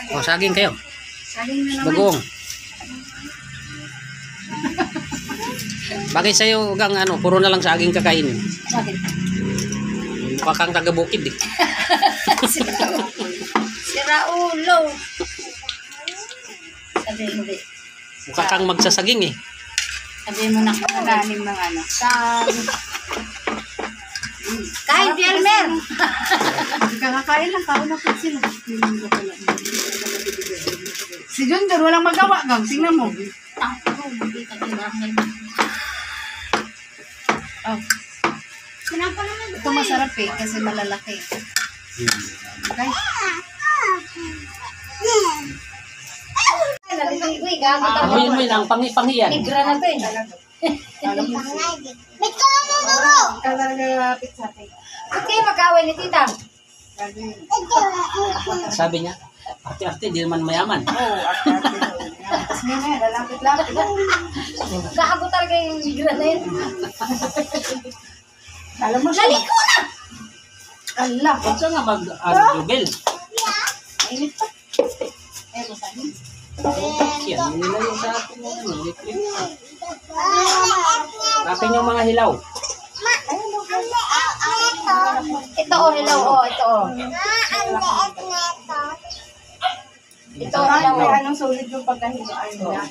O, saging kayo. Saging na naman. Bagong. Bakit sa'yo gang ano, puro na lang saging kakainin? Bakit? Mukha kang taga-bukid eh. Sira ulo. Sabi hindi. Mukha kang magsasaging eh. Sabi mo na kaganim ng ano. Kain, Elmer! Kakakain lang, kauna po sila. Si Junjun, walang magawa, gang. Tingnan mo. Oh. Ito masarap eh, kasi malalaki. Okay? Amoyin mo yun, ang pangi-pangi yan. Igra na to eh. Kalalapit sa atin. Okay, magkawin ni tita. Sabi niya, arte-arte, di naman mayaman. Tapos nga, lalapit-lapit. Gago talaga yung igra na yun. Alam mo siya. Naliko na! Allah. Huwag ka nga mag-jubel. Mainit pa. Eh, masahin. Yan, nilagay sa akin ng ano, electric. Akin yung mga hilaw. Ito oh, hello oh, ito oh. Ito hello oh. Anong sulit yung pagkahilaan niya?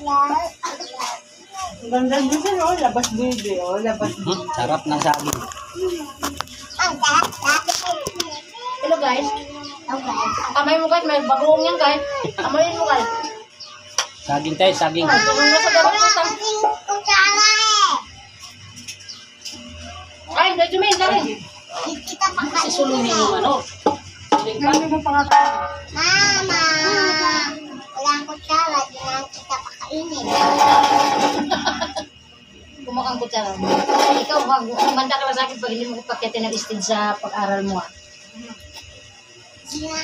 Ang ganda din siya, oh. Labas baby, oh. Labas baby. Sarap ng saging. Hello guys. Ang kamay mo guys, may bagong yan guys. Kamayin mo guys. Saging tayo, saging. Tulong na sa darang ay, Benjamin, dali. Sisuluhin yung ano. Hindi mo pangakain. Mama! Walang kutsara, di na kita pakainin. Kumakang kutsara mo. Ikaw, kumanda ka lang sa akin pag hindi mo pakitin ng stage sa pag-aral mo. Di na.